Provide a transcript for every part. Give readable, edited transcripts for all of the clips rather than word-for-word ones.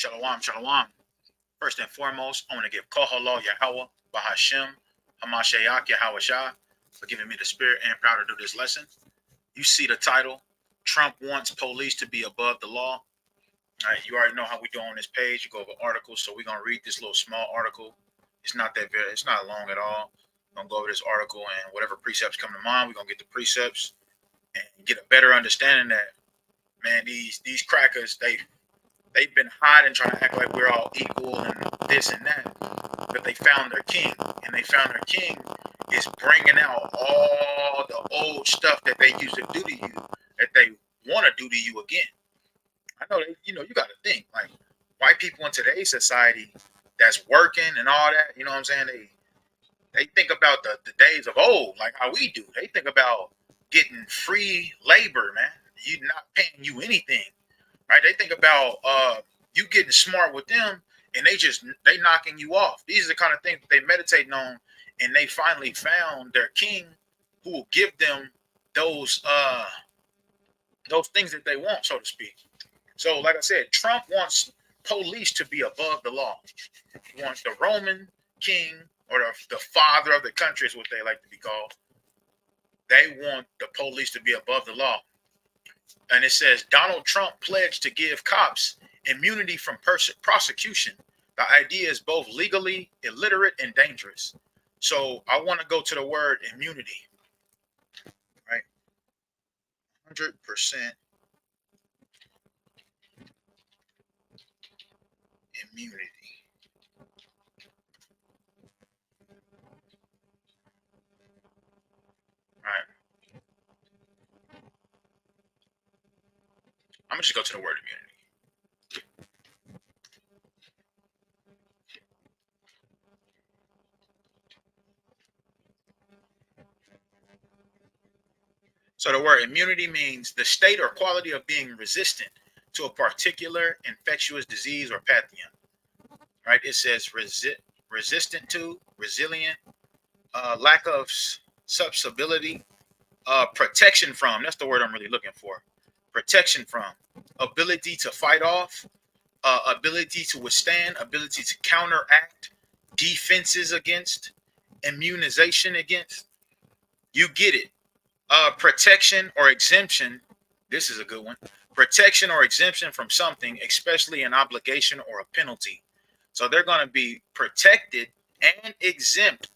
Shalom, shalom. First and foremost, I want to give Koholo Yahweh, Bahashem, Hamashiach Yahweh Shah, for giving me the spirit and power to do this lesson. You see the title, Trump wants police to be above the law. All right, you already know how we do on this page. You go over articles, so we're going to read this little small article. It's not long at all. We're going to go over this article, and whatever precepts come to mind, we're going to get the precepts and get a better understanding that, man, these crackers, they've been hiding, trying to act like we're all equal and this and that. But they found their king, and they found their king is bringing out all the old stuff that they used to do to you, that they want to do to you again. I know that, you got to think, like, white people in today's society that's working and all that, you know what I'm saying? They think about the days of old, like how we do. They think about getting free labor, man. You not paying you anything. Right? They think about you getting smart with them, and they knocking you off. These are the kind of things that they meditating on, and they finally found their king who will give them those things that they want, so to speak. So, like I said, Trump wants police to be above the law. He wants the Roman king, or the father of the country is what they like to be called. They want the police to be above the law. And it says Donald Trump pledged to give cops immunity from prosecution. The idea is both legally illiterate and dangerous. So I want to go to the word immunity, right? 100% immunity. All right. I'm going to just go to the word immunity. So the word immunity means the state or quality of being resistant to a particular infectious disease or pathogen. Right? It says resistant to, resilient, lack of susceptibility, protection from. That's the word I'm really looking for. Protection from, ability to fight off, ability to withstand, ability to counteract, defenses against, immunization against. You get it. Protection or exemption. This is a good one. Protection or exemption from something, especially an obligation or a penalty. So they're going to be protected and exempt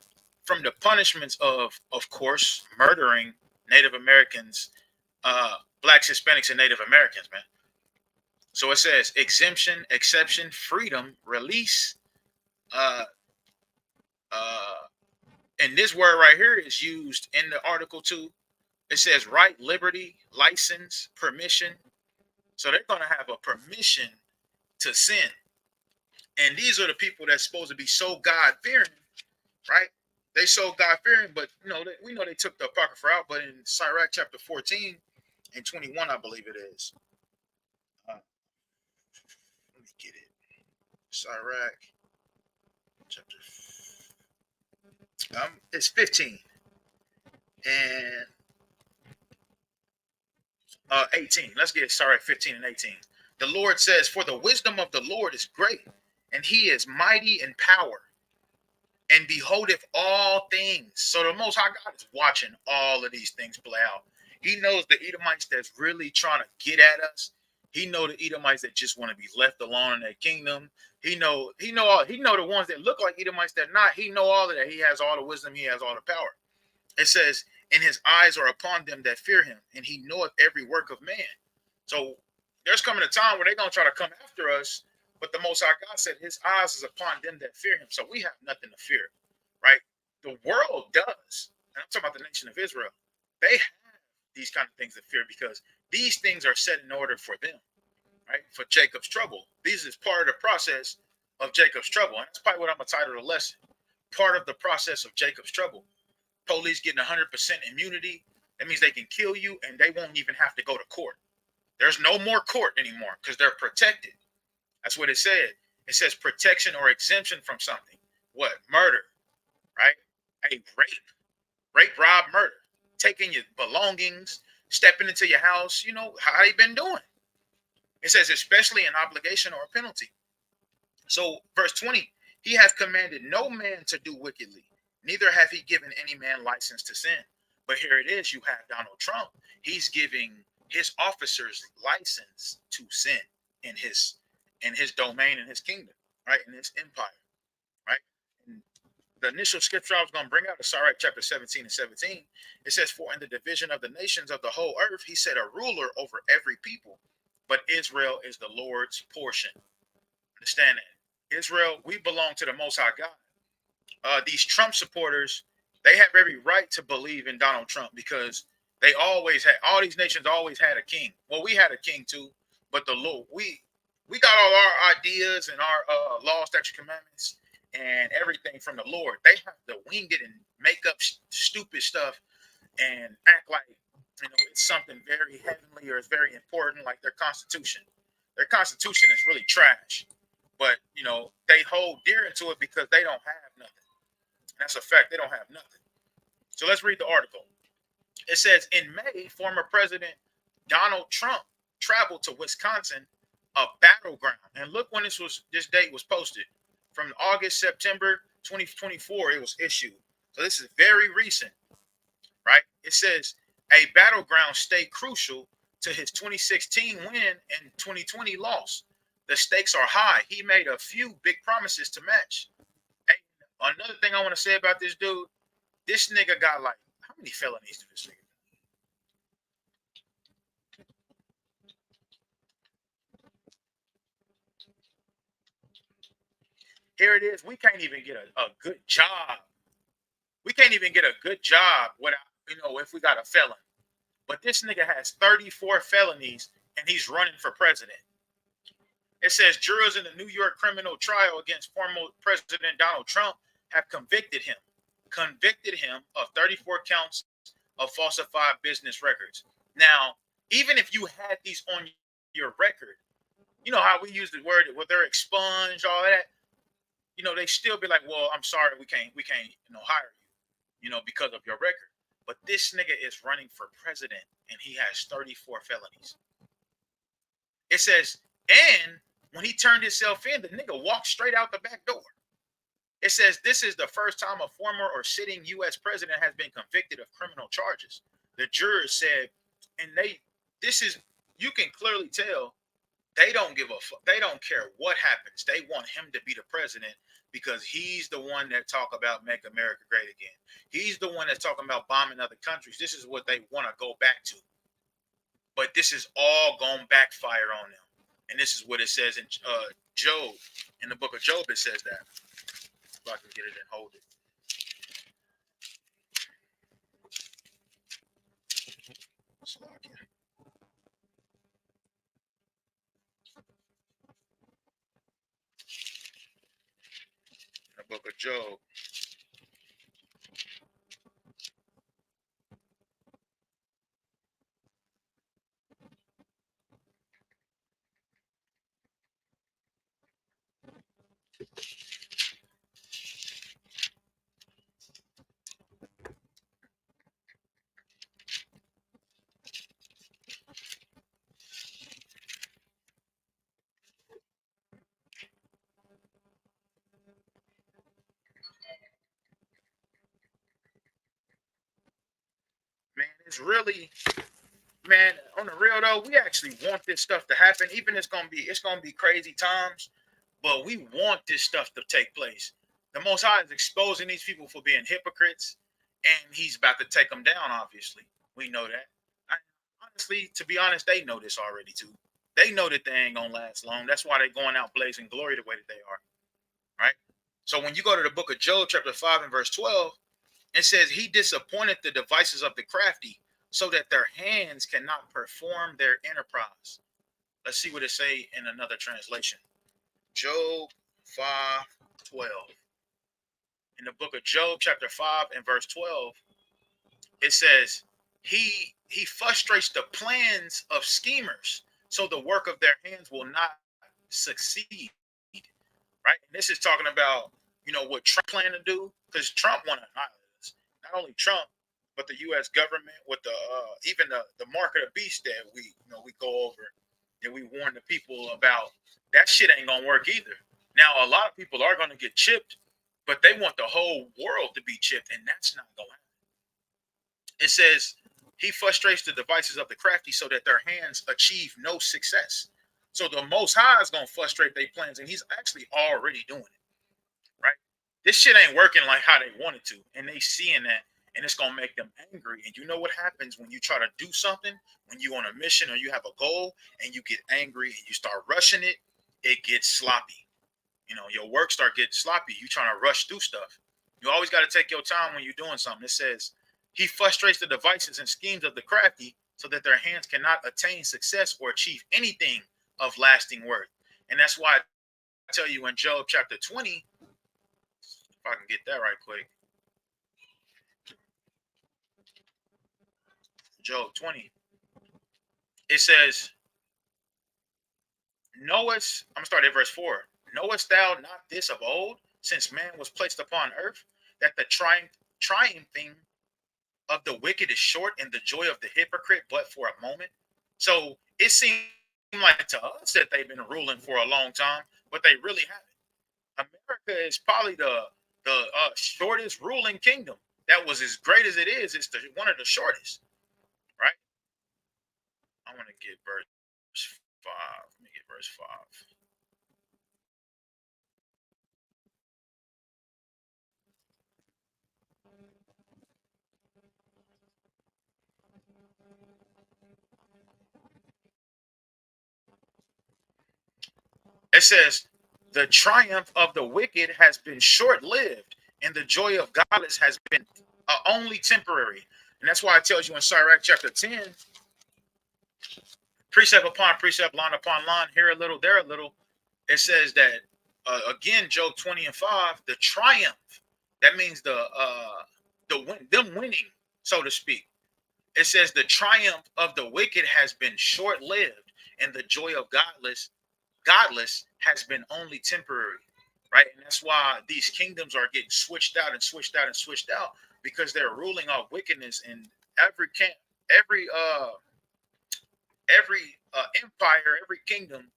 from the punishments of course, murdering Native Americans, Blacks, Hispanics, and Native Americans, man. So it says exemption, exception, freedom, release. And this word right here is used in the article too. It says right, liberty, license, permission. So they're going to have a permission to sin. And these are the people that's supposed to be so God-fearing, right? They so God-fearing, but we know they took the Apocrypha out. But in Sirach chapter 14 and 21, I believe it is. Let me get it. Sirach chapter. It's 15 and 18. Let's get Sirach 15 and 18. The Lord says, "For the wisdom of the Lord is great, and He is mighty in power, and beholdeth all things." So the Most High God is watching all of these things play out. He knows the Edomites that's really trying to get at us. He knows the Edomites that just want to be left alone in their kingdom. He know the ones that look like Edomites that not. He know all of that. He has all the wisdom. He has all the power. It says, "And His eyes are upon them that fear Him, and He knoweth every work of man." So there's coming a time where they're going to try to come after us, but the Most High God said His eyes is upon them that fear Him. So we have nothing to fear, right? The world does. And I'm talking about the nation of Israel. They have these kind of things to fear because these things are set in order for them, right? For Jacob's trouble. This is part of the process of Jacob's trouble. And that's probably what I'm going to title the lesson. Part of the process of Jacob's trouble. Police getting 100% immunity. That means they can kill you and they won't even have to go to court. There's no more court anymore because they're protected. That's what it said. It says protection or exemption from something. What? Murder, right? A rape, rob, murder. Taking your belongings, stepping into your house. How they been doing. It says especially an obligation or a penalty. So verse 20, he hath commanded no man to do wickedly, neither hath he given any man license to sin. But here it is, you have Donald Trump. He's giving his officers license to sin in his domain, in his kingdom, right? In his empire, right? And the initial scripture I was going to bring out is Sirach chapter 17 and 17. It says, for in the division of the nations of the whole earth, he set a ruler over every people, but Israel is the Lord's portion. Understand that. Israel, we belong to the Most High God. These Trump supporters, they have every right to believe in Donald Trump because they always had, all these nations always had a king. Well, we had a king too, but the Lord, we got all our ideas and our law, statute, commandments, and everything from the Lord. They have to wing it and make up stupid stuff and act like it's something very heavenly or it's very important, like their Constitution. Their Constitution is really trash, but they hold dear into it because they don't have nothing. That's a fact. They don't have nothing. So let's read the article. It says, in May, former President Donald Trump traveled to Wisconsin, a battleground. And look when this date was posted. From August, September 2024, it was issued. So this is very recent, right? It says, a battleground stayed crucial to his 2016 win and 2020 loss. The stakes are high. He made a few big promises to match. Another thing I want to say about this dude, this nigga got like, how many felonies do this nigga? Here it is. We can't even get a good job. We can't even get a good job without, if we got a felon. But this nigga has 34 felonies and he's running for president. It says jurors in the New York criminal trial against former President Donald Trump have convicted him of 34 counts of falsified business records. Now, even if you had these on your record, you know how we use the word, well, they're expunged, all that. They still be like, well, I'm sorry, we can't, hire you, because of your record. But this nigga is running for president and he has 34 felonies. It says, and when he turned himself in, the nigga walked straight out the back door. It says this is the first time a former or sitting U.S. president has been convicted of criminal charges. The jurors said, and you can clearly tell they don't give a fuck. They don't care what happens. They want him to be the president because he's the one that talk about make America great again. He's the one that's talking about bombing other countries. This is what they want to go back to. But this is all going to backfire on them. And this is what it says in Job. In the book of Job, it says that. If I can get it and hold it. The book of Job. Man, it's really, man, on the real though, we actually want this stuff to happen. Even it's gonna be crazy times, but we want this stuff to take place. The Most High is exposing these people for being hypocrites, and he's about to take them down. Obviously, we know that. Honestly, to be honest, they know this already too. They know that they ain't gonna last long. That's why they're going out blazing glory the way that they are, right? So when you go to the book of Job, chapter 5 and verse 12, it says he disappointed the devices of the crafty so that their hands cannot perform their enterprise. Let's see what it say in another translation. Job 5:12. In the book of Job, chapter 5 and verse 12, it says he frustrates the plans of schemers so the work of their hands will not succeed. Right? And this is talking about, what Trump planned to do, because Trump wanted annihilate. Not only Trump, but the U.S. government with the even the mark of the beast that we go over and we warn the people about. That shit ain't gonna work either. Now, a lot of people are going to get chipped, but they want the whole world to be chipped, and that's not going to happen. It says, he frustrates the devices of the crafty so that their hands achieve no success. So the Most High is going to frustrate their plans, and he's actually already doing it, right? This shit ain't working like how they wanted to, and they seeing that, and it's going to make them angry. And you know what happens when you try to do something, when you on a mission or you have a goal, and you get angry and you start rushing it, it gets sloppy. You know, your work start getting sloppy. You trying to rush through stuff. You always got to take your time when you're doing something. It says, he frustrates the devices and schemes of the crafty so that their hands cannot attain success or achieve anything of lasting worth. And that's why I tell you in Job chapter 20, if I can get that right quick. Job 20. It says, knowest, I'm going to start at verse 4. Knowest thou not this of old, since man was placed upon earth, that the triumphing of the wicked is short and the joy of the hypocrite but for a moment? So it seems like to us that they've been ruling for a long time, but they really haven't. America is probably the shortest ruling kingdom. That was as great as it is. It's one of the shortest, right? I want to get verse 5. Let me get verse 5. It says, the triumph of the wicked has been short-lived, and the joy of godless has been only temporary. And that's why it tells you in Sirach chapter 10, precept upon precept, line upon line, here a little, there a little. It says that, again, Job 20 and 5, the triumph, that means them winning, so to speak. It says the triumph of the wicked has been short-lived, and the joy of godless has been only temporary, right? And that's why these kingdoms are getting switched out and switched out and switched out, because they're ruling off wickedness. In every empire, every kingdom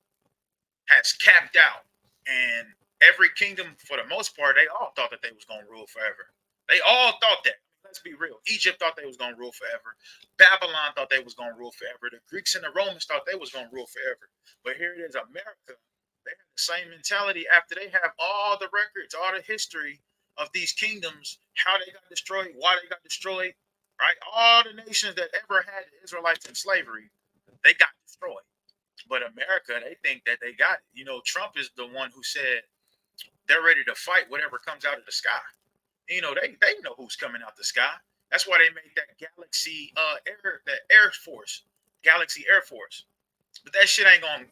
has capped out, and every kingdom, for the most part, they all thought that they was going to rule forever. They all thought that. Let's be real. Egypt thought they was going to rule forever. Babylon thought they was going to rule forever. The Greeks and the Romans thought they was going to rule forever. But here it is, America. They have the same mentality after they have all the records, all the history of these kingdoms, how they got destroyed, why they got destroyed, right? All the nations that ever had the Israelites in slavery, they got destroyed. But America, they think that they got it. You know, Trump is the one who said they're ready to fight whatever comes out of the sky. You know, they know who's coming out the sky. That's why they made that Galaxy Air Force, Galaxy Air Force. But that shit ain't gonna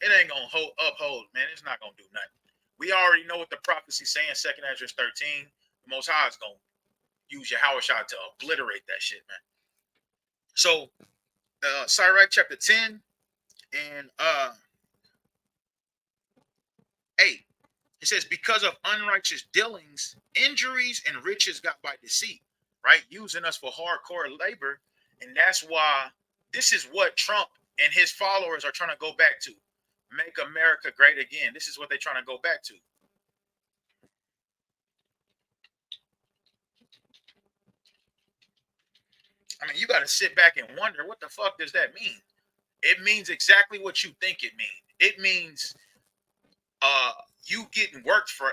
uphold, man. It's not gonna do nothing. We already know what the prophecy saying, 2nd Ezra 13. The Most High is gonna use your Howard shot to obliterate that shit, man. So Sirach chapter 10 and 8. It says, because of unrighteous dealings, injuries and riches got by deceit, right? Using us for hardcore labor. And that's why this is what Trump and his followers are trying to go back to. Make America great again. This is what they're trying to go back to. I mean, you got to sit back and wonder, what the fuck does that mean? It means exactly what you think it means. It means you getting worked for,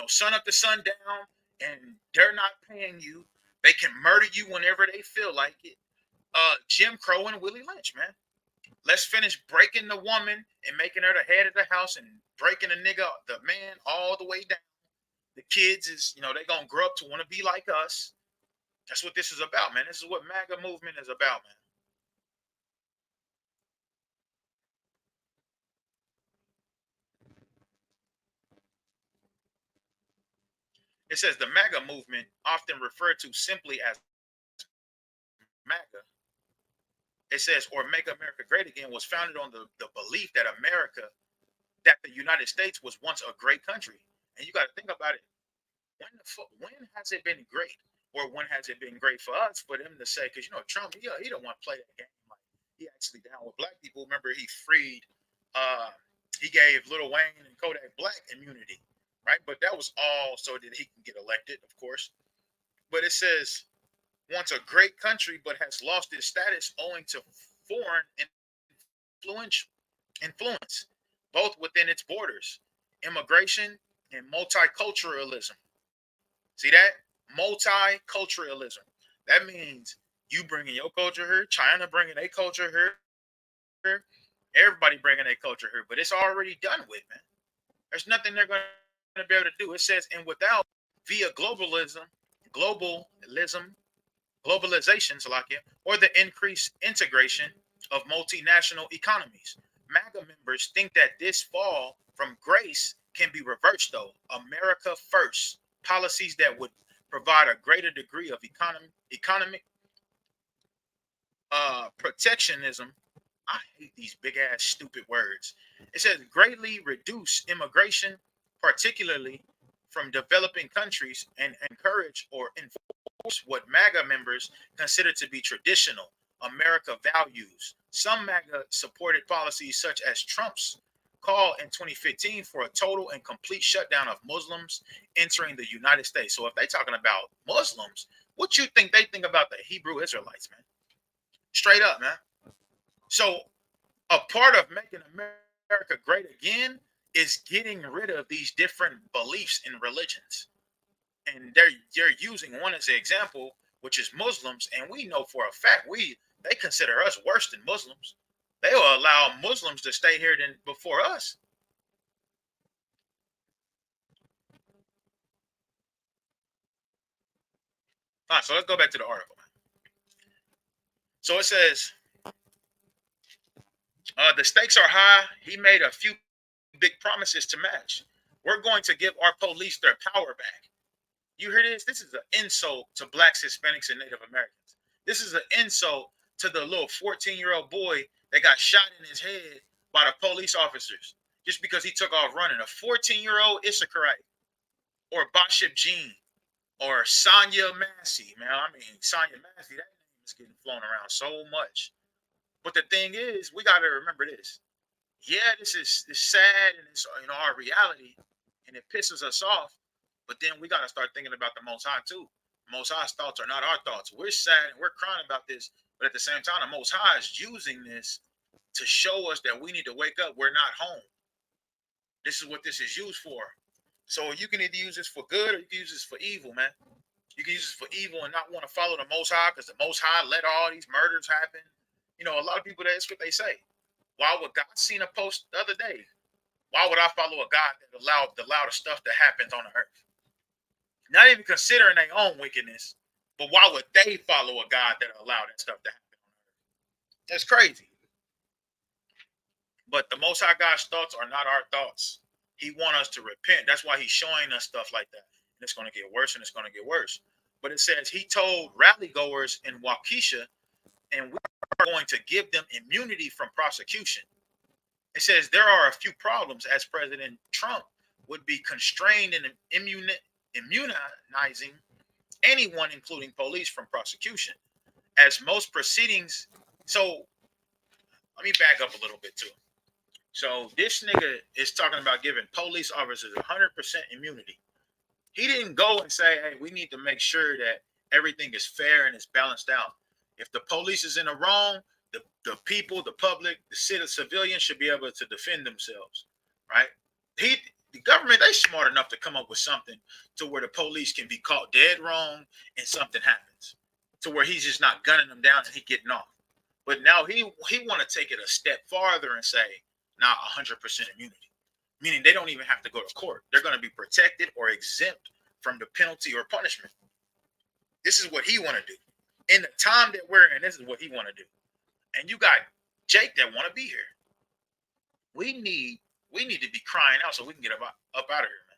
sun up to sundown, and they're not paying you. They can murder you whenever they feel like it. Jim Crow and Willie Lynch, man. Let's finish breaking the woman and making her the head of the house, and breaking the nigga, the man, all the way down. The kids is, they gonna grow up to want to be like us. That's what this is about, man. This is what MAGA movement is about, man. It says the MAGA movement, often referred to simply as MAGA, it says, or Make America Great Again, was founded on the belief that that the United States was once a great country. And you got to think about it. When has it been great? Or when has it been great for us, for them to say, because, Trump, he don't want to play that game. Like, he actually down with black people. Remember, he freed, he gave Lil Wayne and Kodak Black immunity. right? But that was all so that he can get elected, of course. But it says, once a great country, but has lost its status owing to foreign influence, both within its borders, immigration, and multiculturalism. See that? Multiculturalism. That means you bringing your culture here, China bringing their culture here, everybody bringing their culture here, but it's already done with, man. There's nothing they're going to be able to do. It says, and without via globalism, globalization, Salakia, or the increased integration of multinational economies. MAGA members think that this fall from grace can be reversed, though. America first policies that would provide a greater degree of economic protectionism. I hate these big ass stupid words. It says greatly reduce immigration, particularly from developing countries, and encourage or enforce what MAGA members consider to be traditional America values. Some MAGA supported policies, such as Trump's call in 2015 for a total and complete shutdown of Muslims entering the United States. So if they're talking about Muslims, what you think they think about the Hebrew Israelites, man? Straight up, man. So a part of making America great again is getting rid of these different beliefs and religions. And they're using one as an example, which is Muslims, and we know for a fact they consider us worse than Muslims. They will allow Muslims to stay here than before us. All right, so let's go back to the article. So it says the stakes are high. He made a few big promises to match. We're going to give our police their power back. You hear this? This is an insult to blacks, Hispanics, and Native Americans. This is an insult to the little 14-year-old boy that got shot in his head by the police officers just because he took off running. A 14-year-old Issacharite or Bashib Jean or Sonya Massey, man. I mean, Sonya Massey, that name is getting flown around so much. But the thing is, we got to remember this. Yeah, this is sad and it's our reality, and it pisses us off. But then we got to start thinking about the Most High too. Most High's thoughts are not our thoughts. We're sad and we're crying about this, but at the same time, the Most High is using this to show us that we need to wake up. We're not home. This is what this is used for. So you can either use this for good or you can use this for evil, man. You can use this for evil and not want to follow the Most High because the Most High let all these murders happen. A lot of people, that's what they say. Why would God seen a post the other day? Why would I follow a God that allowed the loudest stuff that happens on the earth? Not even considering their own wickedness, but why would they follow a God that allowed that stuff to happen on earth? That's crazy. But the Most High God's thoughts are not our thoughts. He wants us to repent. That's why he's showing us stuff like that. And it's going to get worse and it's going to get worse. But it says he told rally goers in Waukesha, and we're going to give them immunity from prosecution. It says there are a few problems, as President Trump would be constrained in immunizing anyone, including police, from prosecution. As most proceedings, so let me back up a little bit too. So this nigga is talking about giving police officers 100% immunity. He didn't go and say, hey, we need to make sure that everything is fair and it's balanced out. If the police is in the wrong, the people, the public, the civilians should be able to defend themselves, right? The government, they smart enough to come up with something to where the police can be caught dead wrong and something happens, to where he's just not gunning them down and he getting off. But now he want to take it a step farther and say, nah, 100% immunity, meaning they don't even have to go to court. They're going to be protected or exempt from the penalty or punishment. This is what he want to do. In the time that we're in, this is what he want to do. And you got Jake that want to be here. We need to be crying out so we can get up out of here, man.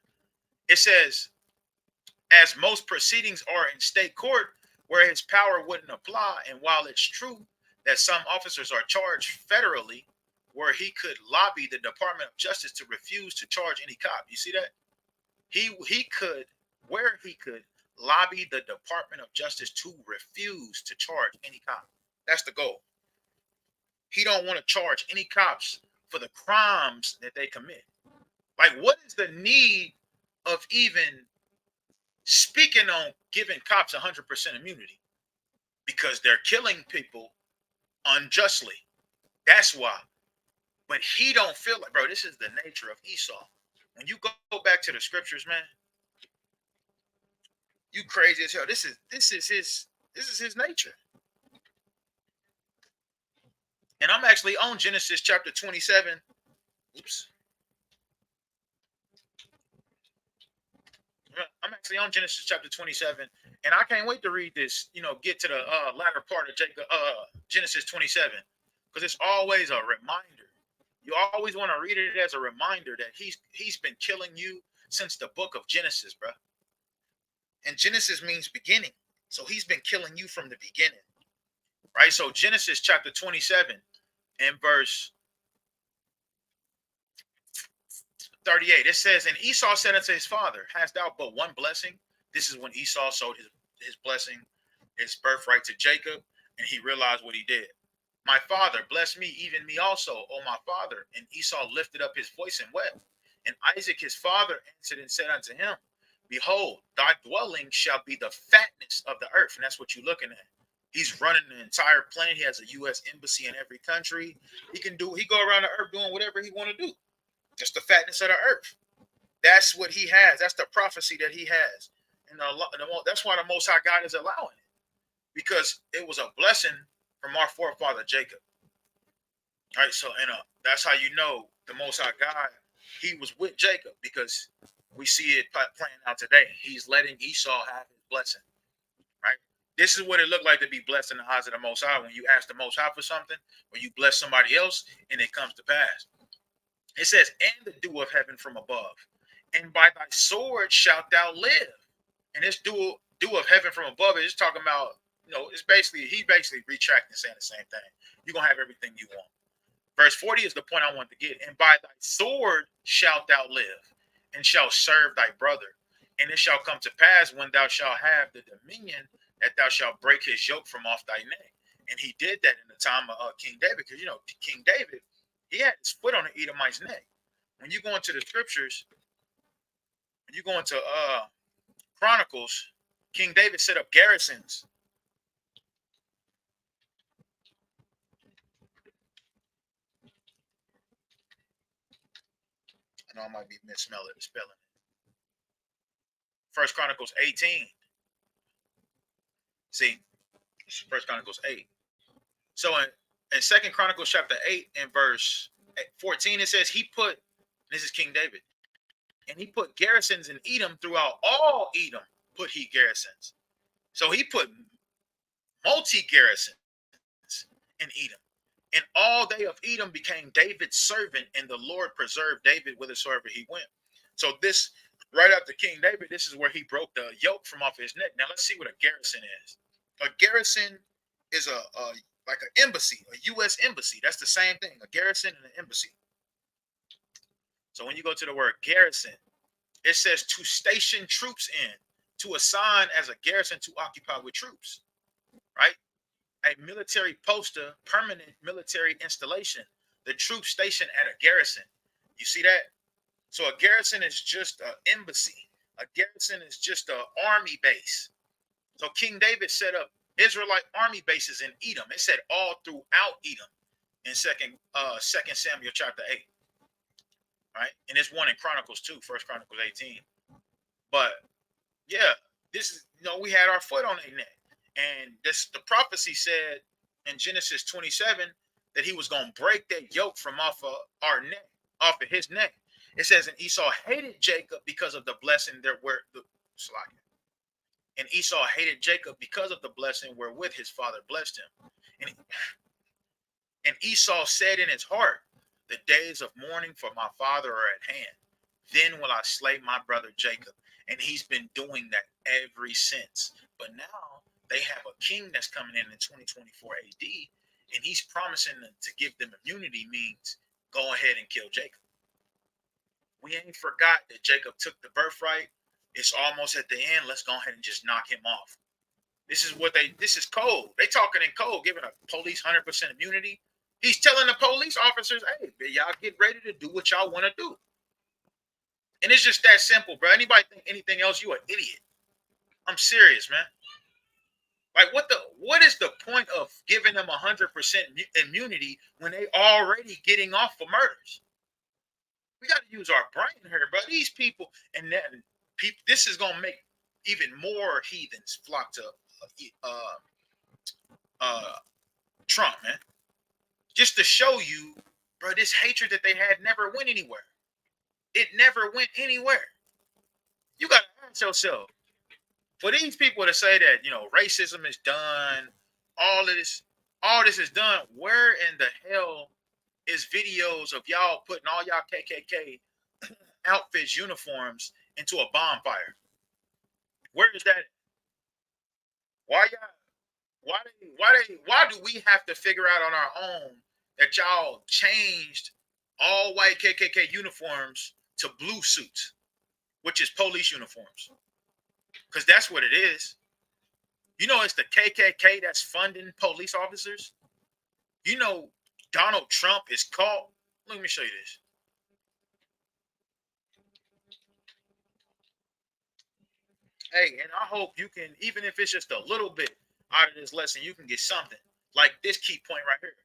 It says, as most proceedings are in state court where his power wouldn't apply, and while it's true that some officers are charged federally, where he could lobby the Department of Justice to refuse to charge any cop. You see that? He could lobby the Department of Justice to refuse to charge any cop. That's the goal. He don't want to charge any cops for the crimes that they commit. Like, what is the need of even speaking on giving cops 100% immunity because they're killing people unjustly. That's why. But he don't feel like, bro, this is the nature of Esau. When you go back to the scriptures, man, you crazy as hell. This is his nature. And I'm actually on Genesis chapter 27. Oops. I'm actually on Genesis chapter 27, and I can't wait to read this. Get to the latter part of Genesis 27, because it's always a reminder. You always want to read it as a reminder that he's been killing you since the book of Genesis, bro. And Genesis means beginning, so he's been killing you from the beginning, right? So Genesis chapter 27 and verse 38, it says, and Esau said unto his father, hast thou but one blessing? This is when Esau sold his blessing, his birthright to Jacob, and he realized what he did. My father, bless me, even me also, O my father. And Esau lifted up his voice and wept. And Isaac his father answered and said unto him, behold, thy dwelling shall be the fatness of the earth. And that's what you're looking at. He's running the entire planet. He has a U.S. embassy in every country. He go around the earth doing whatever he want to do. Just the fatness of the earth. That's what he has. That's the prophecy that he has. And that's why the Most High God is allowing it. Because it was a blessing from our forefather Jacob. All right, so that's how you know the Most High God, he was with Jacob, because we see it playing out today. He's letting Esau have his blessing. Right? This is what it looked like to be blessed in the eyes of the Most High when you ask the Most High for something, or you bless somebody else, and it comes to pass. It says, and the dew of heaven from above, and by thy sword shalt thou live. And this dew of heaven from above is talking about, he basically retracting, saying the same thing. You're going to have everything you want. Verse 40 is the point I want to get. And by thy sword shalt thou live, and shalt serve thy brother. And it shall come to pass when thou shalt have the dominion, that thou shalt break his yoke from off thy neck. And he did that in the time of King David, because, King David, he had his foot on the Edomite's neck. When you go into the scriptures, when you go into Chronicles, King David set up garrisons. I know I might be misspelling it. First Chronicles 18. See, First Chronicles 8. So in Second Chronicles chapter 8 and verse 14, it says this is King David, and he put garrisons in Edom throughout all Edom, put he garrisons. So he put multi-garrisons in Edom. And all they of Edom became David's servant, and the Lord preserved David whithersoever he went. So this, right after King David, this is where he broke the yoke from off his neck. Now let's see what a garrison is. A garrison is like an embassy, a U.S. embassy. That's the same thing, a garrison and an embassy. So when you go to the word garrison, it says to station troops in, to assign as a garrison to occupy with troops, right? A military poster, permanent military installation, the troops stationed at a garrison. You see that? So a garrison is just an embassy. A garrison is just an army base. So King David set up Israelite army bases in Edom. It said all throughout Edom in Second Samuel chapter 8. Right? And it's one in Chronicles too, First Chronicles 18. But yeah, this is, we had our foot on their neck. And the prophecy said in Genesis 27 that he was going to break that yoke from off of our neck, off of his neck. It says, and Esau hated Jacob because of the blessing and Esau hated Jacob because of the blessing wherewith his father blessed him. And Esau said in his heart, the days of mourning for my father are at hand. Then will I slay my brother Jacob. And he's been doing that ever since. But now they have a king that's coming in 2024 AD, and he's promising them to give them immunity, means go ahead and kill Jacob. We ain't forgot that Jacob took the birthright. It's almost at the end. Let's go ahead and just knock him off. This is code. They talking in code, giving a police 100% immunity. He's telling the police officers, hey, y'all get ready to do what y'all want to do. And it's just that simple, bro. Anybody think anything else, you an idiot. I'm serious, man. Like what is the point of giving them 100% immunity when they already getting off for murders? We got to use our brain here, bro. These people, and then people, this is gonna make even more heathens flock to uh, Trump, man. Just to show you, bro, this hatred that they had never went anywhere. It never went anywhere. You got to ask yourself, for these people to say that, racism is done, all this is done, where in the hell is videos of y'all putting all y'all KKK outfits, uniforms into a bonfire? Where is that? Why y'all? Why do we have to figure out on our own that y'all changed all white KKK uniforms to blue suits, which is police uniforms? Because that's what it is. It's the KKK that's funding police officers. Donald Trump is called. Let me show you this. Hey, and I hope you can, even if it's just a little bit out of this lesson, you can get something like this key point right here.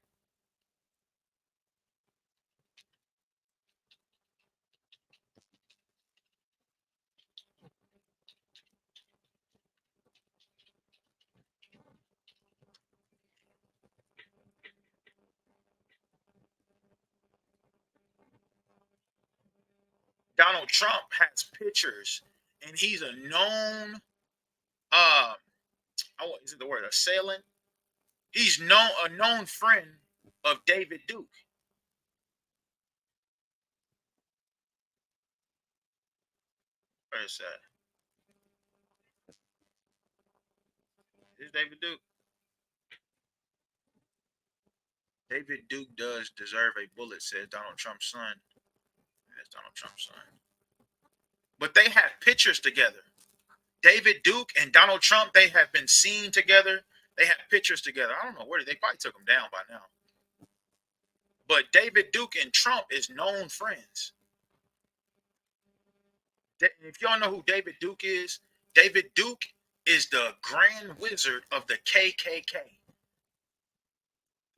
Donald Trump has pictures, and he's a known, is it the word assailant? He's a known friend of David Duke. Where is that? Is David Duke? David Duke does deserve a bullet, says Donald Trump's son. That's Donald Trump's son. But they have pictures together. David Duke and Donald Trump, they have been seen together. They have pictures together. I don't know where they probably took them down by now. But David Duke and Trump is known friends. If y'all know who David Duke is the Grand Wizard of the KKK.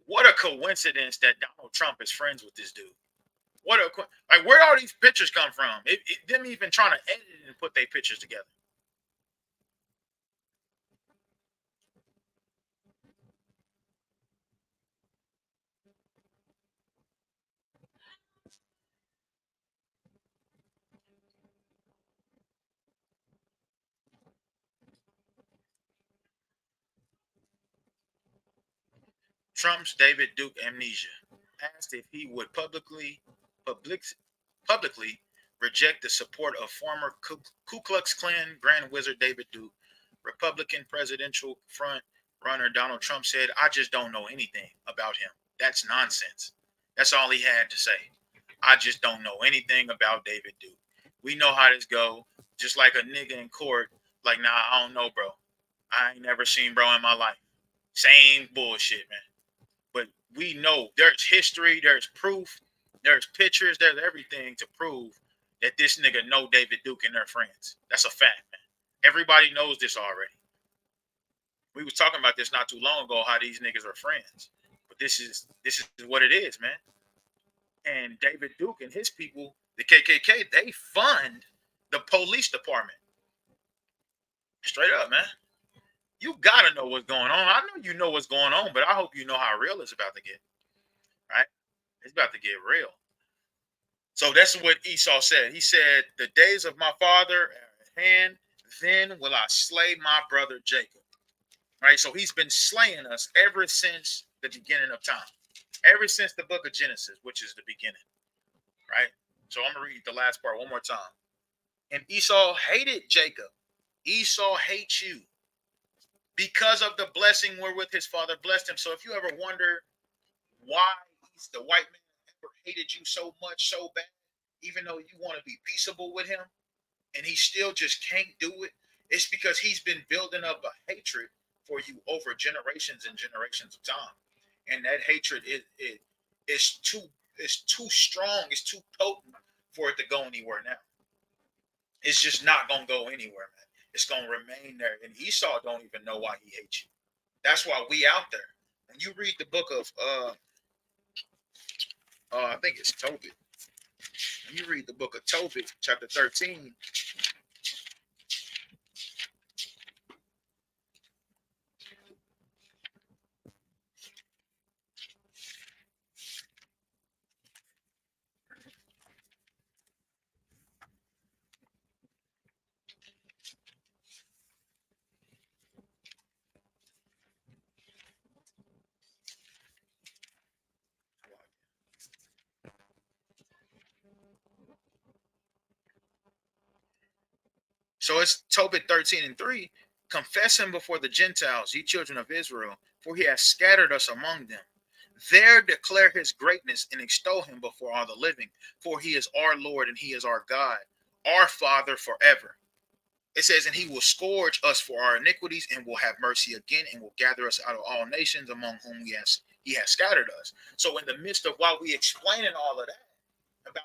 What a coincidence that Donald Trump is friends with this dude. Where all these pictures come from? Them even trying to edit and put their pictures together. Trump's David Duke amnesia. Asked if he would publicly reject the support of former Ku Klux Klan Grand Wizard David Duke. Republican presidential front runner Donald Trump said, "I just don't know anything about him. That's nonsense." That's all he had to say. I just don't know anything about David Duke. We know how this go. Just like a nigga in court, like, nah, I don't know, bro. I ain't never seen bro in my life. Same bullshit, man. But we know there's history, there's proof, there's pictures, there's everything to prove that this nigga know David Duke and their friends. That's a fact, man. Everybody knows this already. We was talking about this not too long ago, how these niggas are friends. But this is what it is, man. And David Duke and his people, the KKK, they fund the police department. Straight up, man. You gotta know what's going on. I know you know what's going on, but I hope you know how real it's about to get. Right? It's about to get real. So that's what Esau said. He said, "The days of my father are at hand, then will I slay my brother Jacob." Right? So he's been slaying us ever since the beginning of time. Ever since the book of Genesis, which is the beginning. Right? So I'm gonna read the last part one more time. And Esau hated Jacob. Esau hates you because of the blessing wherewith his father blessed him. So if you ever wonder why the white man ever hated you so much, so bad, even though you want to be peaceable with him, and he still just can't do it, it's because he's been building up a hatred for you over generations and generations of time. And that hatred is too strong, it's too potent for it to go anywhere now. It's just not gonna go anywhere, man. It's gonna remain there. And Esau don't even know why he hates you. That's why we out there. When you read the book of I think it's Tobit. When you read the book of Tobit, chapter 13, so it's Tobit 13 and 3. Confess him before the Gentiles, ye children of Israel, for he has scattered us among them. There declare his greatness and extol him before all the living, for he is our Lord and he is our God, our Father forever. It says, and he will scourge us for our iniquities and will have mercy again and will gather us out of all nations among whom he has scattered us. So in the midst of while we explaining all of that about,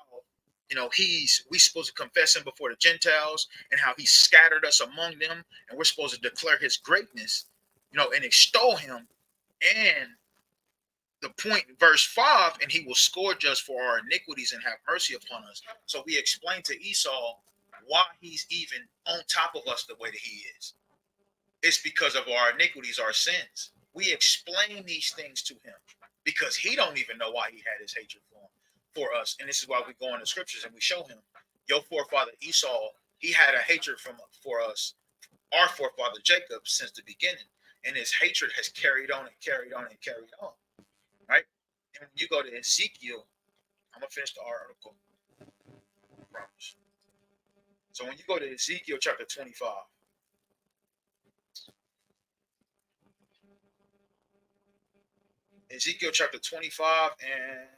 we supposed to confess him before the Gentiles and how he scattered us among them, and we're supposed to declare his greatness, and extol him. And the point in verse 5, and he will scourge us for our iniquities and have mercy upon us. So we explain to Esau why he's even on top of us the way that he is. It's because of our iniquities, our sins. We explain these things to him because he don't even know why he had his hatred for us. And this is why we go in the scriptures and we show him, your forefather Esau, he had a hatred for us, our forefather Jacob, since the beginning. And his hatred has carried on and carried on and carried on. Right? And when you go to Ezekiel, I'm gonna finish the article. I promise. So when you go to Ezekiel chapter 25, Ezekiel chapter 25, and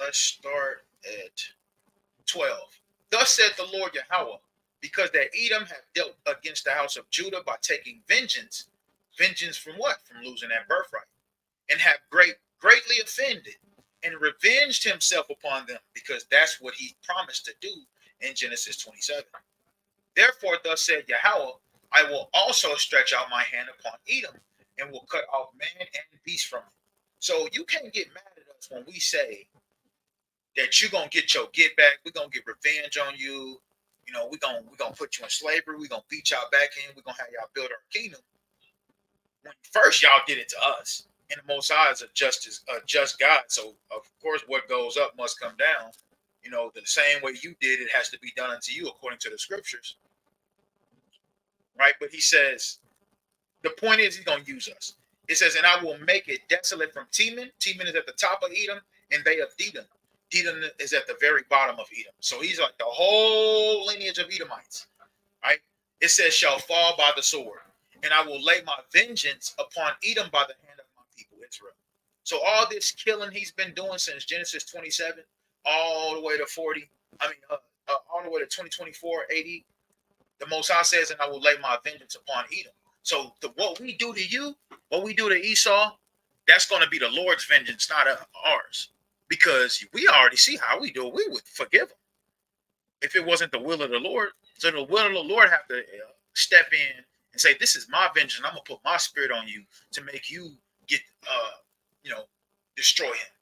let's start at 12. Thus said the Lord Yahweh, because that Edom have dealt against the house of Judah by taking vengeance. Vengeance from what? From losing that birthright. And have greatly offended and revenged himself upon them, because that's what he promised to do in Genesis 27. Therefore, thus said Yahweh, I will also stretch out my hand upon Edom and will cut off man and beast from him. So you can't get mad at us when we say that you're gonna get your get back, we're gonna get revenge on you, we're gonna put you in slavery, we're gonna beat y'all back in, we're gonna have y'all build our kingdom. When first y'all did it to us. And the Most High is a just God. So of course what goes up must come down. The same way you did it has to be done unto you according to the scriptures. Right? But he says, the point is he's gonna use us. It says, and I will make it desolate from Teman. Teman is at the top of Edom, and they of Dedan. Dedan is at the very bottom of Edom. So he's like the whole lineage of Edomites. Right? It says, shall fall by the sword, and I will lay my vengeance upon Edom by the hand of my people Israel. So all this killing he's been doing since Genesis 27, all the way to 40, all the way to 2024 AD, the Most High says, and I will lay my vengeance upon Edom. So what we do to you, what we do to Esau, that's going to be the Lord's vengeance, not ours. Because we already see how we do it. We would forgive them if it wasn't the will of the Lord. So the will of the Lord have to step in and say, this is my vengeance. I'm going to put my spirit on you to make you get, destroy him.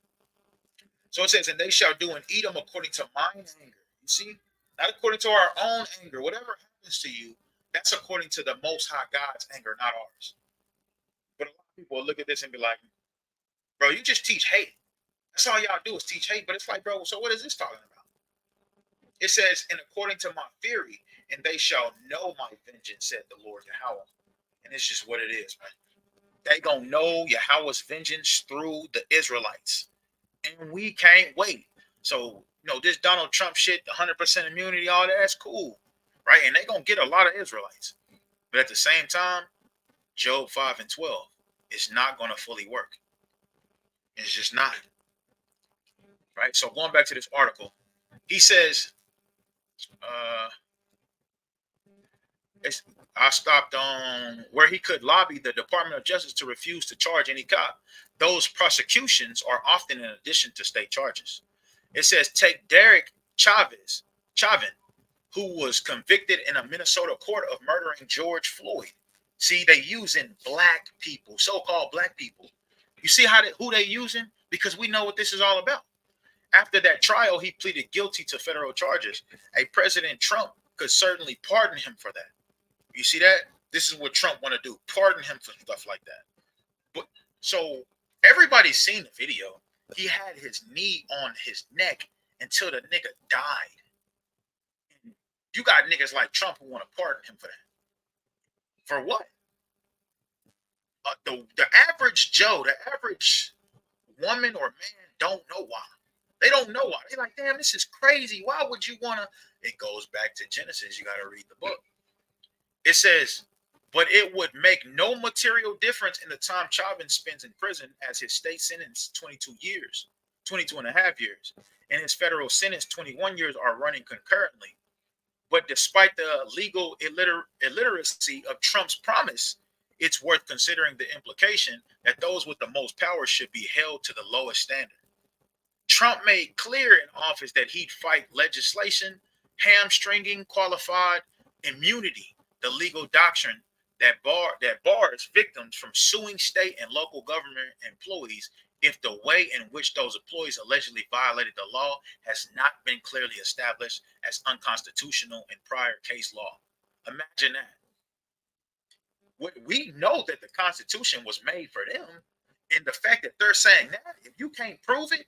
So it says, and they shall do in Edom according to mine anger. You see, not according to our own anger. Whatever happens to you, that's according to the Most High God's anger, not ours. But a lot of people will look at this and be like, bro, you just teach hate. That's all y'all do is teach hate. But it's like, bro, so what is this talking about? It says, and according to my fury, and they shall know my vengeance, said the Lord Yahweh. And it's just what it is, man. They gonna know Yahweh's vengeance through the Israelites. And we can't wait. So, this Donald Trump shit, 100% immunity, all that, that's cool. Right? And they gonna get a lot of Israelites. But at the same time, Job 5 and 12 is not gonna fully work. It's just not. Right? So going back to this article, he says, I stopped on where he could lobby the Department of Justice to refuse to charge any cop. Those prosecutions are often in addition to state charges. It says, take Derek Chauvin, who was convicted in a Minnesota court of murdering George Floyd. See, they using black people, so-called black people. You see who they using? Because we know what this is all about. After that trial, he pleaded guilty to federal charges. A President Trump could certainly pardon him for that. You see that? This is what Trump want to do: pardon him for stuff like that. But so everybody's seen the video. He had his knee on his neck until the nigga died. You got niggas like Trump who want to pardon him for that. For what? The average Joe, the average woman or man don't know why. They don't know why. They're like, damn, this is crazy. Why would you want to? It goes back to Genesis. You got to read the book. It says, but it would make no material difference in the time Chauvin spends in prison, as his state sentence 22 years, 22 and a half years, and his federal sentence 21 years are running concurrently. But despite the legal illiteracy of Trump's promise, it's worth considering the implication that those with the most power should be held to the lowest standard. Trump made clear in office that he'd fight legislation hamstringing qualified immunity, the legal doctrine that bars victims from suing state and local government employees if the way in which those employees allegedly violated the law has not been clearly established as unconstitutional in prior case law. Imagine that. We know that the Constitution was made for them, and the fact that they're saying that, if you can't prove it,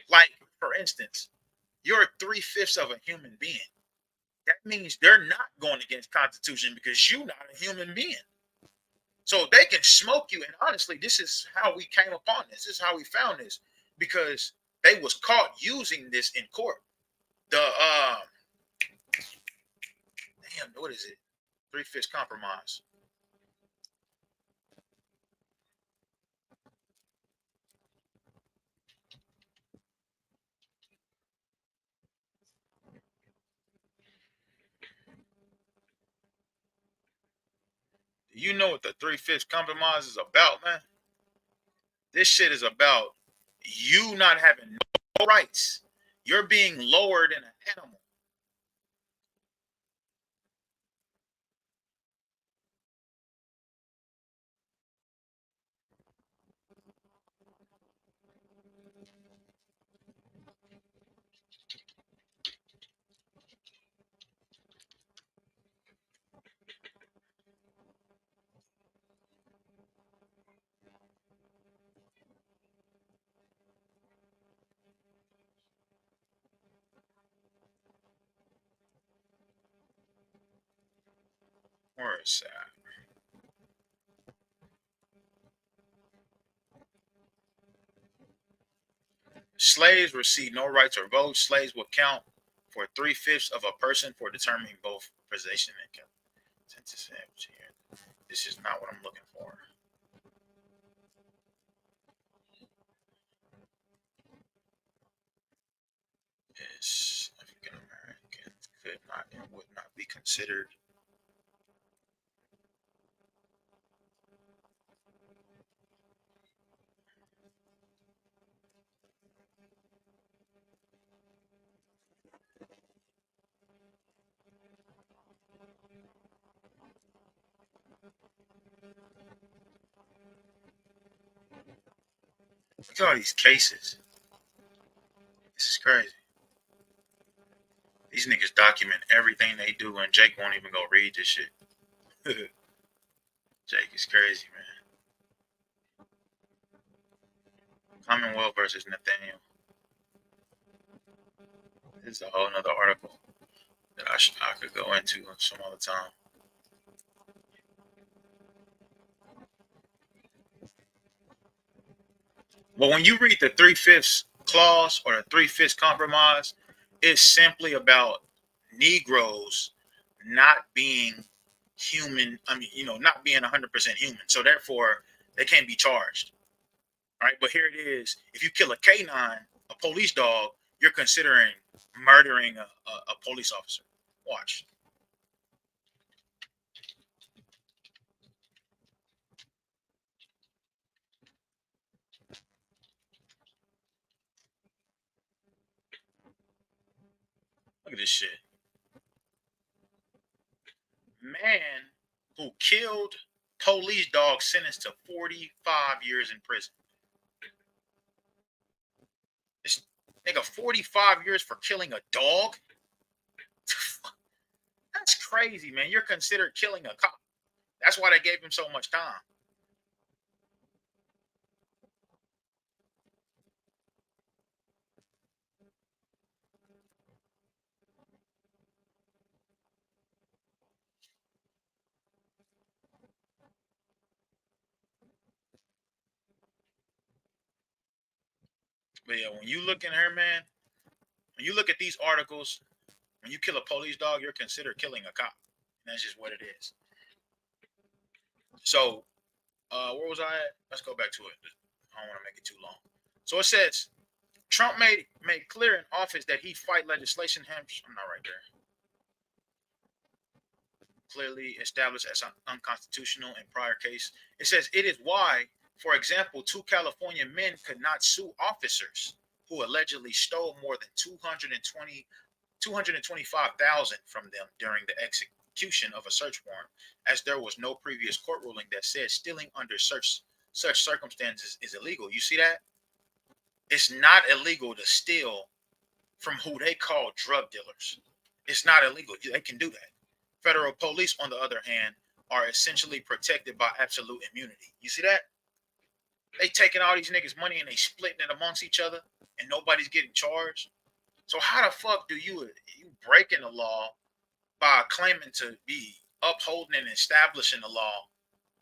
like for instance, you're 3/5 of a human being. That means they're not going against Constitution because you're not a human being. So they can smoke you. And honestly, this is how we came upon this. This is how we found this, because they was caught using this in court. The damn, what is it? 3/5 compromise. You know what the 3/5 compromise is about, man? This shit is about you not having no rights. You're being lower than an animal. Where is that? Slaves receive no rights or vote. Slaves will count for 3/5 of a person for determining both possession and count. This is not what I'm looking for. Is African Americans could not and would not be considered. Look at all these cases. This is crazy. These niggas document everything they do, and Jake won't even go read this shit. Jake is crazy, man. Commonwealth versus Nathaniel. This is a whole nother article that I could go into some other time. But when you read the 3/5 clause or the 3/5 compromise, it's simply about Negroes not being human. I mean, not being 100% human. So therefore, they can't be charged. Right? But here it is. If you kill a canine, a police dog, you're considering murdering a police officer. Watch. Look at this shit. Man who killed police dog sentenced to 45 years in prison. This nigga 45 years for killing a dog? That's crazy, man. You're considered killing a cop. That's why they gave him so much time. But yeah, when you look in here, man, when you look at these articles, when you kill a police dog, you're considered killing a cop. And that's just what it is. So, where was I at? Let's go back to it. I don't want to make it too long. So it says Trump made clear in office that he'd fight legislation. I'm not right there. Clearly established as unconstitutional in prior case. It says it is why, for example, two California men could not sue officers who allegedly stole more than 225,000 from them during the execution of a search warrant, as there was no previous court ruling that said stealing under such circumstances is illegal. You see that? It's not illegal to steal from who they call drug dealers. It's not illegal. They can do that. Federal police, on the other hand, are essentially protected by absolute immunity. You see that? They taking all these niggas' money and they splitting it amongst each other, and nobody's getting charged. So how the fuck do you breaking the law by claiming to be upholding and establishing the law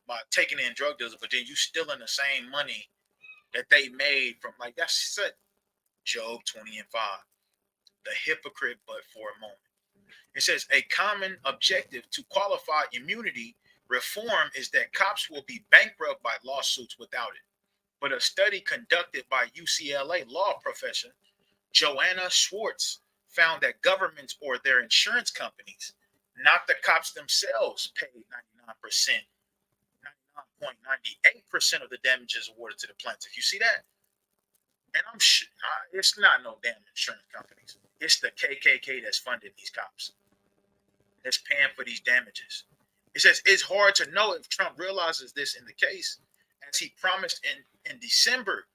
by taking in drug dealers, but then you stealing the same money that they made from, like, that's it. Job 20 and 5. The hypocrite, but for a moment. It says a common objective to qualify immunity reform is that cops will be bankrupt by lawsuits without it. But a study conducted by UCLA law professor Joanna Schwartz found that governments or their insurance companies, not the cops themselves, paid 99.98% of the damages awarded to the plaintiff. You see that? And it's not no damn insurance companies. It's the KKK that's funding these cops. That's paying for these damages. It says it's hard to know if Trump realizes this in the case, as he promised in December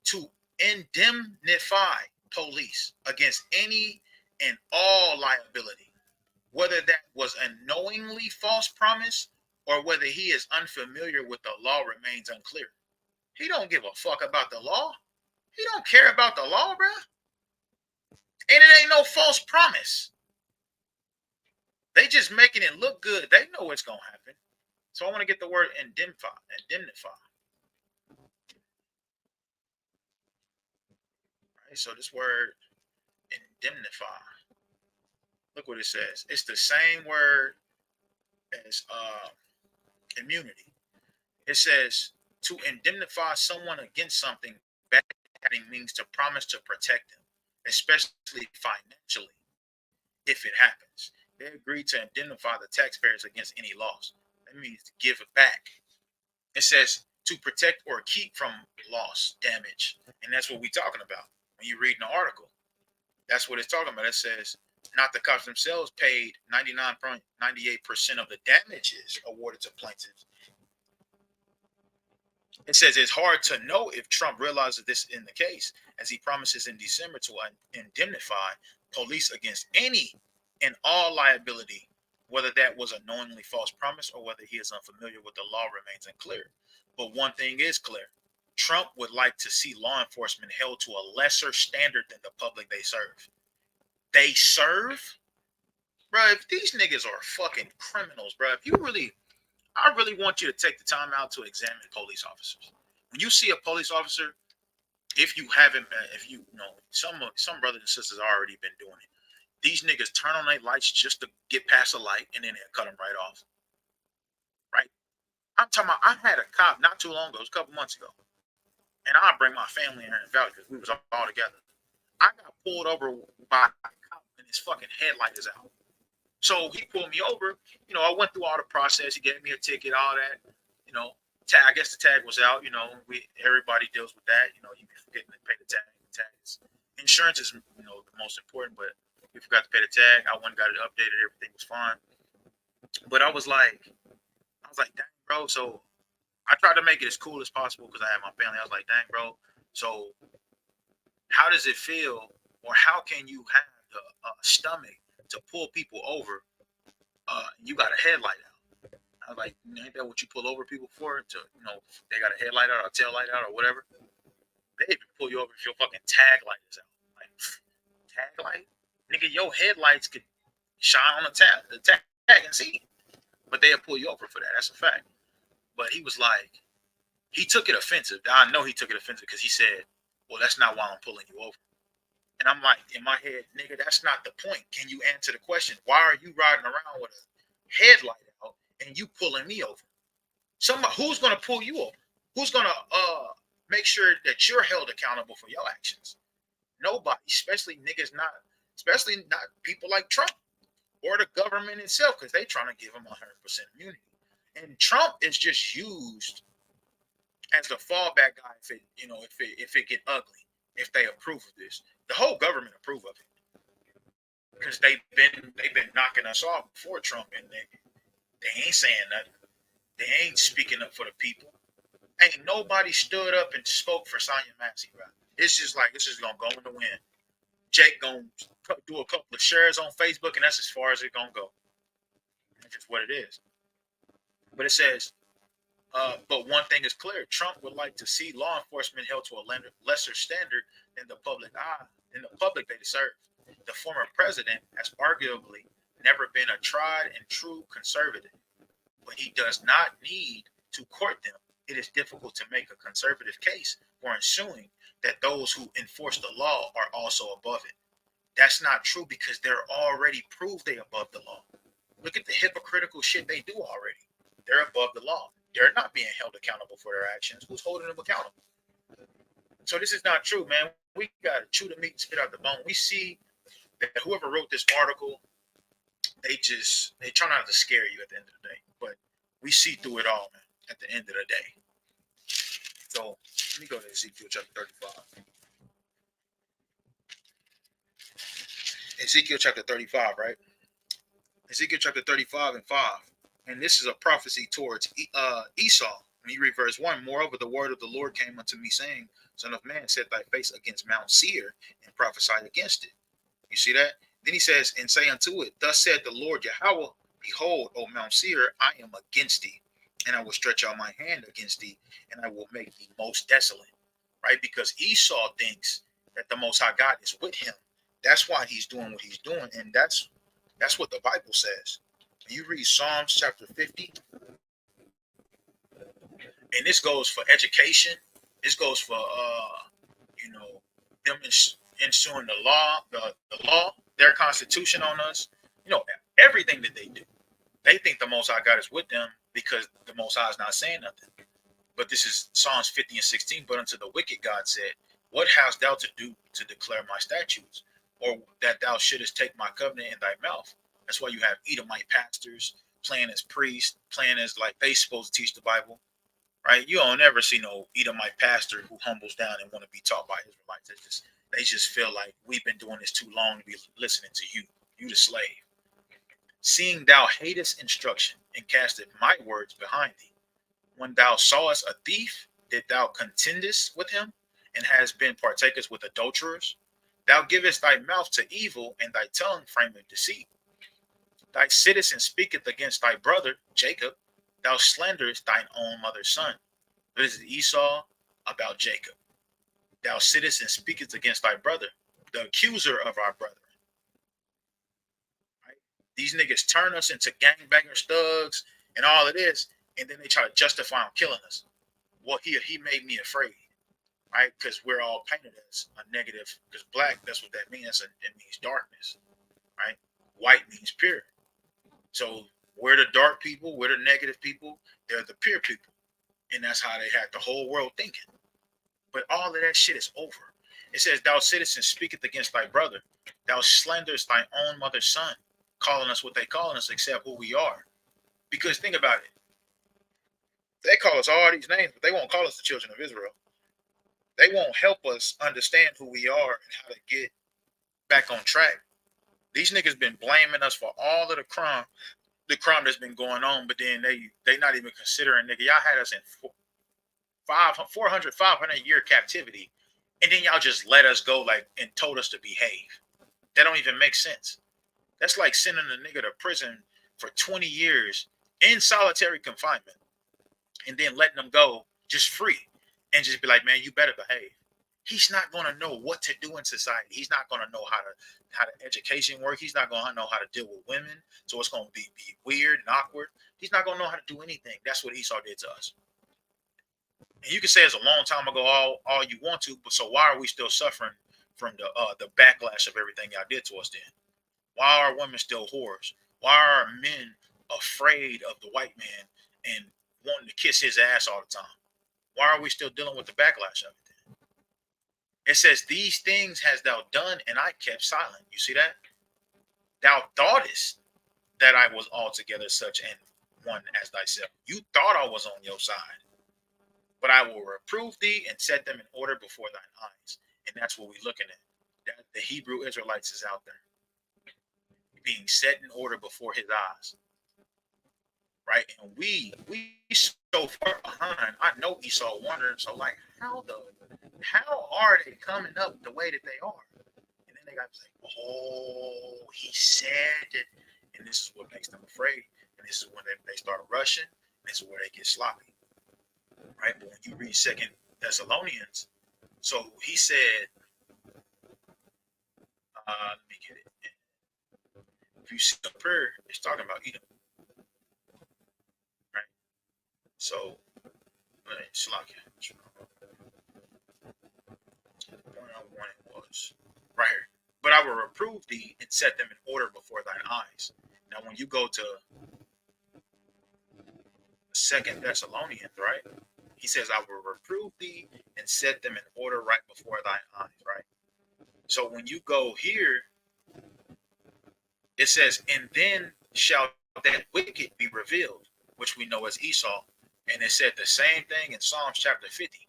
to indemnify police against any and all liability. Whether that was a knowingly false promise or whether he is unfamiliar with the law remains unclear. He don't give a fuck about the law. He don't care about the law, bro. And it ain't no false promise. They just making it look good. They know what's gonna happen. So I want to get the word indemnify. Right, so this word indemnify. Look what it says. It's the same word as immunity. It says to indemnify someone against something bad means to promise to protect them, especially financially, if it happens. They agreed to indemnify the taxpayers against any loss. That means to give it back. It says to protect or keep from loss, damage. And that's what we're talking about when you read the article. That's what it's talking about. It says not the cops themselves paid 99.98% of the damages awarded to plaintiffs. It says it's hard to know if Trump realizes this in the case, as he promises in December to indemnify police against any and all liability, whether that was a knowingly false promise or whether he is unfamiliar with the law remains unclear. But one thing is clear. Trump would like to see law enforcement held to a lesser standard than the public they serve. They serve? Bro, if these niggas are fucking criminals, bro, I really want you to take the time out to examine police officers. When you see a police officer, if you haven't, if you know, some brothers and sisters already been doing it. These niggas turn on their lights just to get past a light, and then they cut them right off. Right? I'm talking about, I had a cop not too long ago, it was a couple months ago, and I bring my family in here in Valley because we was all together. I got pulled over by a cop, and his fucking headlight is out. So he pulled me over. You know, I went through all the process. He gave me a ticket, all that. You know, tag. I guess the tag was out. You know, everybody deals with that. You know, you forgetting to pay the tag. Insurance is, the most important, but we forgot to pay the tag. I went and got it updated. Everything was fine. But I was like, dang, bro. So I tried to make it as cool as possible because I had my family. I was like, dang, bro. So how does it feel, or how can you have the stomach to pull people over? You got a headlight out. I was like, ain't that what you pull over people for? To they got a headlight out or a tail light out or whatever. They even pull you over if your fucking tag light is out. Like tag light, nigga, your headlights could shine on the tag and see, but they'll pull you over for that. That's a fact. But he was like, he took it offensive. I know he took it offensive because he said, "Well, that's not why I'm pulling you over." And I'm like, in my head, nigga, that's not the point. Can you answer the question? Why are you riding around with a headlight out and you pulling me over? Somebody who's gonna pull you over? Who's gonna make sure that you're held accountable for your actions? Nobody, especially not people like Trump or the government itself, because they trying to give him 100% immunity. And Trump is just used as the fallback guy if it get ugly, if they approve of this. The whole government approve of it because they've been knocking us off before Trump, and they ain't saying nothing. They ain't speaking up for the people. Ain't nobody stood up and spoke for Sonya Massey, bro. It's just like this is gonna go in the wind. Jake gonna do a couple of shares on Facebook, and that's as far as it's gonna go. That's just what it is. But it says, but one thing is clear: Trump would like to see law enforcement held to a lesser standard than the public they deserve. The former president has arguably never been a tried and true conservative, but he does not need to court them. It is difficult to make a conservative case for ensuring that those who enforce the law are also above it. That's not true because they're already proved they above the law. Look at the hypocritical shit they do already. They're above the law. They're not being held accountable for their actions. Who's holding them accountable? So this is not true, man. We gotta chew the meat and spit out the bone. We see that whoever wrote this article, they try not to scare you at the end of the day. But we see through it all, man, at the end of the day. So let me go to Ezekiel chapter 35. Ezekiel chapter 35, right? Ezekiel chapter 35 and 5. And this is a prophecy towards Esau. When you read verse 1, moreover, the word of the Lord came unto me, saying, Son of man, set thy face against Mount Seir, and prophesy against it. You see that? Then he says, and say unto it, Thus said the Lord Yahweh, Behold, O Mount Seir, I am against thee, and I will stretch out my hand against thee, and I will make thee most desolate. Right? Because Esau thinks that the Most High God is with him. That's why he's doing what he's doing, and that's what the Bible says. When you read Psalms chapter 50, and this goes for education, this goes for them ensuring the law, the law, their constitution on us. Everything that they do. They think the Most High God is with them because the Most High is not saying nothing. But this is Psalms 50 and 16. But unto the wicked God said, What hast thou to do to declare my statutes, or that thou shouldest take my covenant in thy mouth? That's why you have Edomite pastors playing as priests, playing as like they supposed to teach the Bible, right? You don't ever see no Edomite pastor who humbles down and want to be taught by Israelites. They just feel like we've been doing this too long to be listening to you. You the slave. Seeing thou hatest instruction and casteth my words behind thee. When thou sawest a thief, did thou contendest with him, and hast been partakers with adulterers? Thou givest thy mouth to evil, and thy tongue frameth deceit. Thy sittest and speaketh against thy brother, Jacob. Thou slanderest thine own mother's son. This is Esau about Jacob. Thou sittest and speakest against thy brother, the accuser of our brethren. Right? These niggas turn us into gangbangers, thugs, and all of this, and then they try to justify him killing us. Well, he made me afraid, right? Because we're all painted as a negative. Because black, that's what that means. It means darkness, right? White means pure. So we're the dark people, we're the negative people, they're the pure people. And that's how they had the whole world thinking. But all of that shit is over. It says, Thou citizen speaketh against thy brother. Thou slanderest thy own mother's son, calling us what they calling us, except who we are. Because think about it. They call us all these names, but they won't call us the children of Israel. They won't help us understand who we are and how to get back on track. These niggas been blaming us for all of the crime the crime that's been going on, but then they not even considering, nigga, y'all had us in 500 year captivity, and then y'all just let us go like and told us to behave. That don't even make sense. That's like sending a nigga to prison for 20 years in solitary confinement and then letting them go just free and just be like, man, you better behave. He's not going to know what to do in society. He's not going to know how to education work. He's not going to know how to deal with women. So it's going to be weird and awkward. He's not going to know how to do anything. That's what Esau did to us. And you can say it's a long time ago, all you want to, but so why are we still suffering from the backlash of everything y'all did to us then? Why are women still whores? Why are men afraid of the white man and wanting to kiss his ass all the time? Why are we still dealing with the backlash of it then? It says, these things hast thou done, and I kept silent. You see that? Thou thoughtest that I was altogether such an one as thyself. You thought I was on your side. But I will reprove thee and set them in order before thine eyes. And that's what we're looking at. The Hebrew Israelites is out there being set in order before his eyes. Right? And we so far behind. I know Esau wondering, so like, how are they coming up the way that they are? And then they got to say, oh, he said it. And this is what makes them afraid. And this is when they start rushing. This is where they get sloppy. Right? But when you read 2 Thessalonians, so he said, let me get it. If you see the prayer, it's talking about Edom. Right? So, Slakia. The point I wanted was right here. But I will reprove thee and set them in order before thine eyes. Now, when you go to 2 Thessalonians, right? He says, I will reprove thee and set them in order right before thine eyes, right? So when you go here, it says, and then shall that wicked be revealed, which we know as Esau. And it said the same thing in Psalms chapter 50.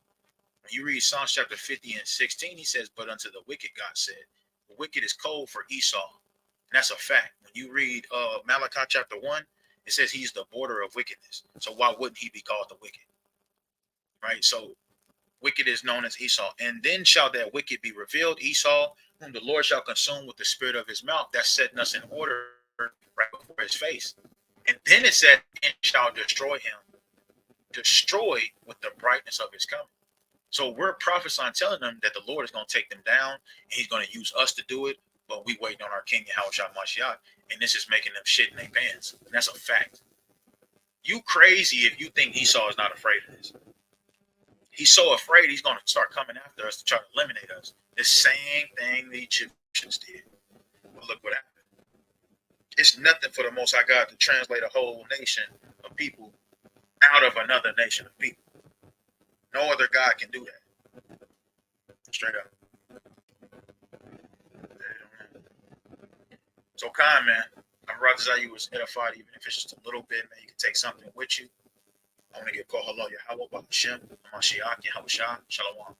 When you read Psalms chapter 50 and 16, he says, but unto the wicked, God said, the wicked is cold for Esau. And that's a fact. When you read Malachi chapter 1, it says he's the border of wickedness. So why wouldn't he be called the wicked? Right? So wicked is known as Esau. And then shall that wicked be revealed, Esau, whom the Lord shall consume with the spirit of his mouth. That's setting us in order right before his face. And then it said, and shall destroy him. Destroy with the brightness of his coming. So we're prophesying, telling them that the Lord is going to take them down, and he's going to use us to do it, but we waiting on our King Yahushua Mashiach, and this is making them shit in their pants. And that's a fact. You crazy if you think Esau is not afraid of this. He's so afraid he's going to start coming after us to try to eliminate us. The same thing the Egyptians did. But look what happened. It's nothing for the Most High God to translate a whole nation of people out of another nation of people. No other God can do that. Straight up. So kind, man. I'm rather say you was edified, even if it's just a little bit, man. You can take something with you. I want to give call hello, Yahweh, Baruch Hashem, Mashiach, Yahushua, Shalom.